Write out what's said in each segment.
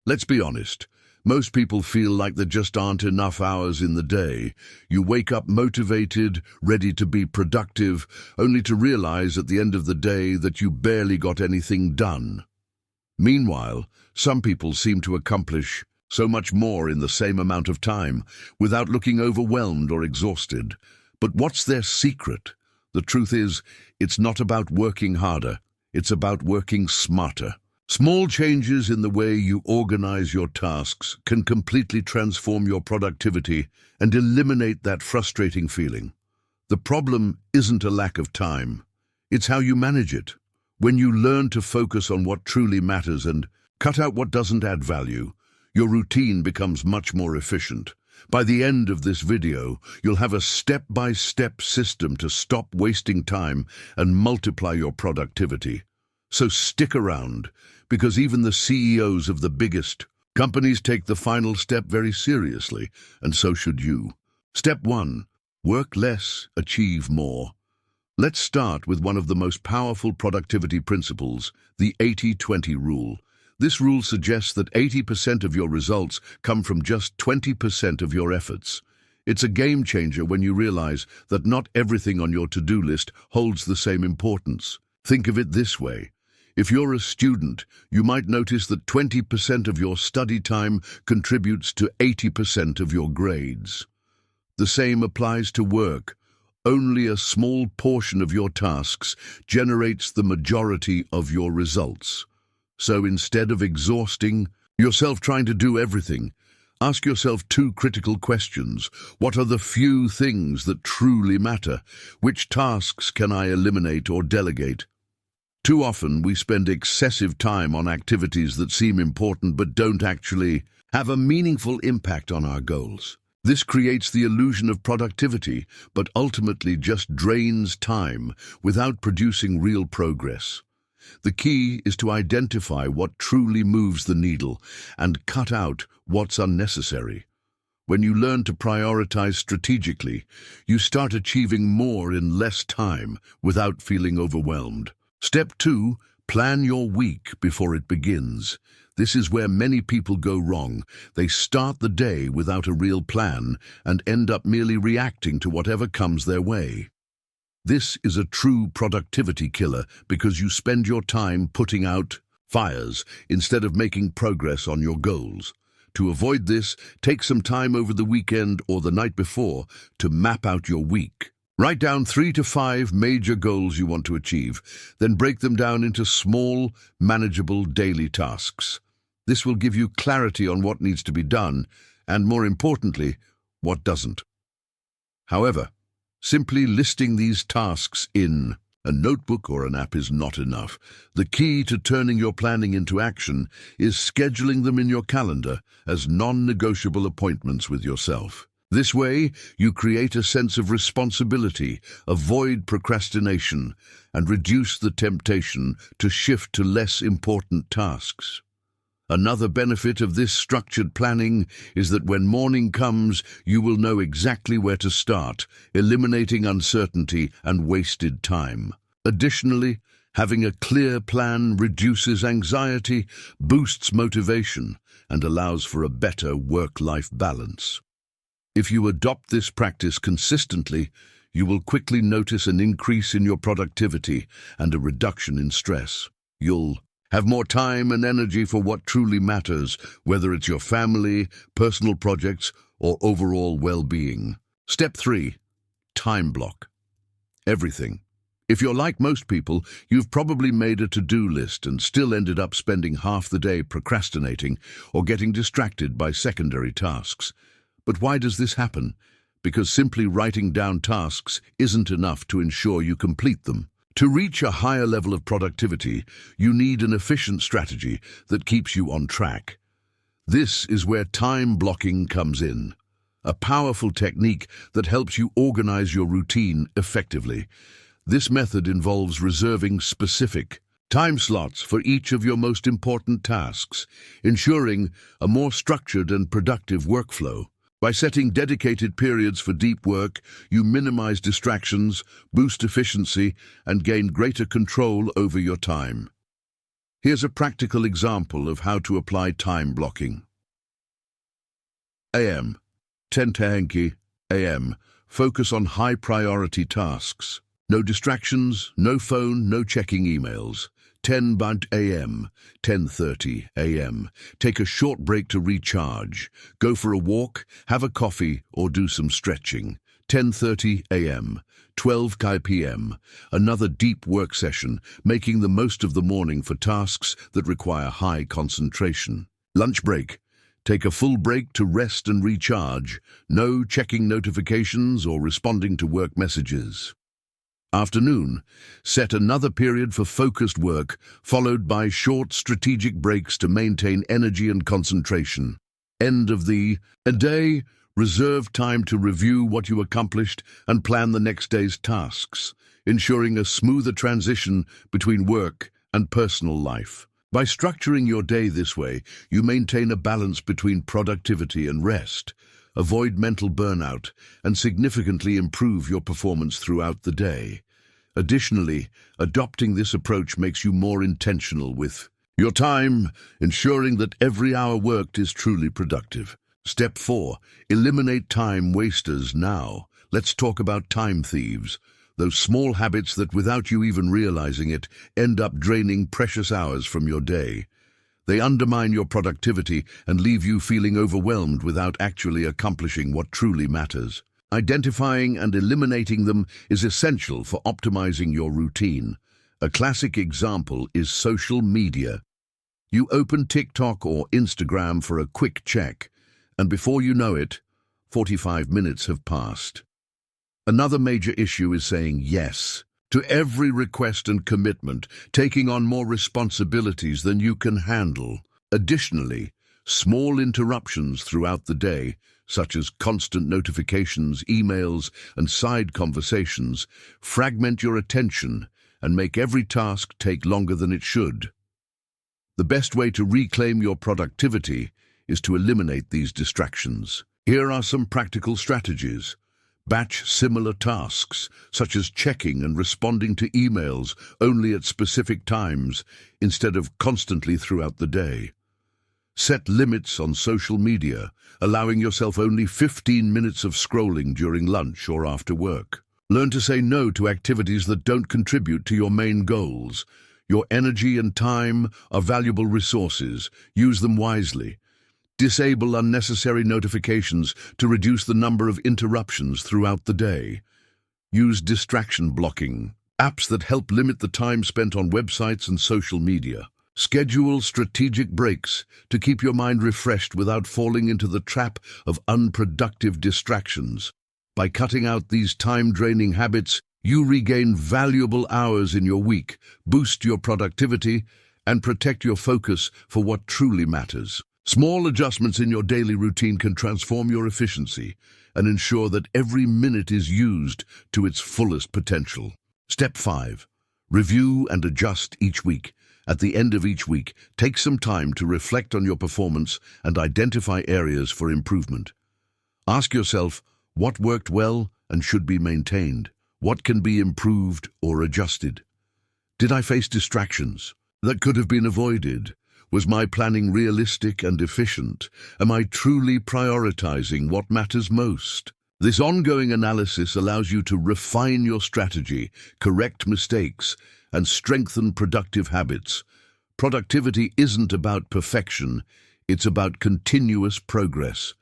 Let's be honest. Most people feel like there just aren't enough hours in the day. You wake up motivated, ready to be productive, only to realize at the end of the day that you barely got anything done. Meanwhile, some people seem to accomplish so much more in the same amount of time without looking overwhelmed or exhausted. But what's their secret? The truth is, it's not about working harder, it's about working smarter. Small changes in the way you organize your tasks can completely transform your productivity and eliminate that frustrating feeling. The problem isn't a lack of time, it's how you manage it. When you learn to focus on what truly matters and cut out what doesn't add value, your routine becomes much more efficient. By the end of this video, you'll have a step-by-step system to stop wasting time and multiply your productivity. So stick around, because even the CEOs of the biggest companies take the final step very seriously, and so should you. Step 1. Work less, achieve more. Let's start with one of the most powerful productivity principles, the 80-20 rule. This rule suggests that 80% of your results come from just 20% of your efforts. It's a game changer when you realize that not everything on your to-do list holds the same importance. Think of it this way. If you're a student, you might notice that 20% of your study time contributes to 80% of your grades. The same applies to work. Only a small portion of your tasks generates the majority of your results. So instead of exhausting yourself trying to do everything, ask yourself two critical questions. What are the few things that truly matter? Which tasks can I eliminate or delegate? Too often we spend excessive time on activities that seem important but don't actually have a meaningful impact on our goals. This creates the illusion of productivity, but ultimately just drains time without producing real progress. The key is to identify what truly moves the needle and cut out what's unnecessary. When you learn to prioritize strategically, you start achieving more in less time without feeling overwhelmed. Step 2. Plan your week before it begins. This is where many people go wrong. They start the day without a real plan and end up merely reacting to whatever comes their way. This is a true productivity killer because you spend your time putting out fires instead of making progress on your goals. To avoid this, take some time over the weekend or the night before to map out your week. Write down 3 to 5 major goals you want to achieve, then break them down into small, manageable daily tasks. This will give you clarity on what needs to be done and, more importantly, what doesn't. However, simply listing these tasks in a notebook or an app is not enough. The key to turning your planning into action is scheduling them in your calendar as non-negotiable appointments with yourself. This way, you create a sense of responsibility, avoid procrastination, and reduce the temptation to shift to less important tasks. Another benefit of this structured planning is that when morning comes, you will know exactly where to start, eliminating uncertainty and wasted time. Additionally, having a clear plan reduces anxiety, boosts motivation, and allows for a better work-life balance. If you adopt this practice consistently, you will quickly notice an increase in your productivity and a reduction in stress. You'll have more time and energy for what truly matters, whether it's your family, personal projects, or overall well-being. Step 3. Time block. Everything. If you're like most people, you've probably made a to-do list and still ended up spending half the day procrastinating or getting distracted by secondary tasks. But why does this happen? Because simply writing down tasks isn't enough to ensure you complete them. To reach a higher level of productivity, you need an efficient strategy that keeps you on track. This is where time blocking comes in, a powerful technique that helps you organize your routine effectively. This method involves reserving specific time slots for each of your most important tasks, ensuring a more structured and productive workflow. By setting dedicated periods for deep work, you minimize distractions, boost efficiency, and gain greater control over your time. Here's a practical example of how to apply time blocking. AM. 10:10 AM. Focus on high-priority tasks. No distractions, no phone, no checking emails. 10 AM. 10:30 AM. Take a short break to recharge. Go for a walk, have a coffee, or do some stretching. 10:30 AM. 12 PM. Another deep work session, making the most of the morning for tasks that require high concentration. Lunch break. Take a full break to rest and recharge. No checking notifications or responding to work messages. Afternoon. Set another period for focused work, followed by short strategic breaks to maintain energy and concentration. End of the day. Reserve time to review what you accomplished and plan the next day's tasks, ensuring a smoother transition between work and personal life. By structuring your day this way, you maintain a balance between productivity and rest, avoid mental burnout, and significantly improve your performance throughout the day. Additionally, adopting this approach makes you more intentional with your time, ensuring that every hour worked is truly productive. Step 4. Eliminate time wasters now. Let's talk about time thieves. Those small habits that, without you even realizing it, end up draining precious hours from your day. They undermine your productivity and leave you feeling overwhelmed without actually accomplishing what truly matters. Identifying and eliminating them is essential for optimizing your routine. A classic example is social media. You open TikTok or Instagram for a quick check, and before you know it, 45 minutes have passed. Another major issue is saying yes to every request and commitment, taking on more responsibilities than you can handle. Additionally, small interruptions throughout the day, such as constant notifications, emails, and side conversations, fragment your attention and make every task take longer than it should. The best way to reclaim your productivity is to eliminate these distractions. Here are some practical strategies. Batch similar tasks, such as checking and responding to emails only at specific times instead of constantly throughout the day. Set limits on social media, allowing yourself only 15 minutes of scrolling during lunch or after work. Learn to say no to activities that don't contribute to your main goals. Your energy and time are valuable resources. Use them wisely. Disable unnecessary notifications to reduce the number of interruptions throughout the day. Use distraction blocking, apps that help limit the time spent on websites and social media. Schedule strategic breaks to keep your mind refreshed without falling into the trap of unproductive distractions. By cutting out these time-draining habits, you regain valuable hours in your week, boost your productivity, and protect your focus for what truly matters. Small adjustments in your daily routine can transform your efficiency and ensure that every minute is used to its fullest potential. Step 5. Review and adjust each week. At the end of each week, take some time to reflect on your performance and identify areas for improvement. Ask yourself what worked well and should be maintained. What can be improved or adjusted? Did I face distractions that could have been avoided? Was my planning realistic and efficient? Am I truly prioritizing what matters most? This ongoing analysis allows you to refine your strategy, correct mistakes, and strengthen productive habits. Productivity isn't about perfection, it's about continuous progress.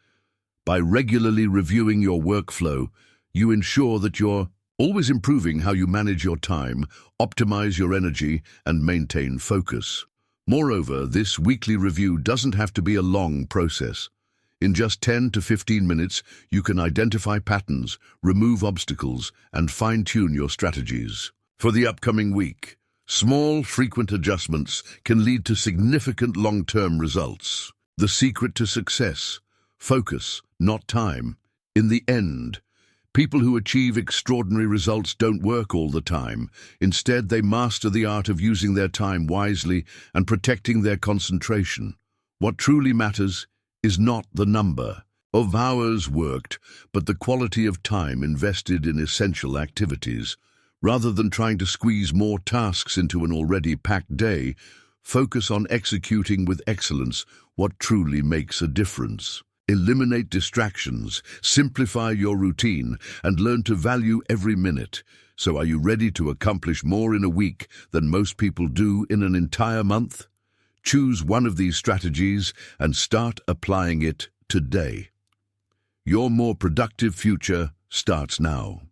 By regularly reviewing your workflow, you ensure that you're always improving how you manage your time, optimize your energy, and maintain focus. Moreover, this weekly review doesn't have to be a long process. In just 10 to 15 minutes, you can identify patterns, remove obstacles, and fine-tune your strategies. For the upcoming week, small, frequent adjustments can lead to significant long-term results. The secret to success: focus, not time. In the end, people who achieve extraordinary results don't work all the time. Instead, they master the art of using their time wisely and protecting their concentration. What truly matters is not the number of hours worked, but the quality of time invested in essential activities. Rather than trying to squeeze more tasks into an already packed day, Focus on executing with excellence what truly makes a difference. Eliminate distractions, simplify your routine, and learn to value every minute. So are you ready to accomplish more in a week than most people do in an entire month? Choose one of these strategies and start applying it today. Your more productive future starts now.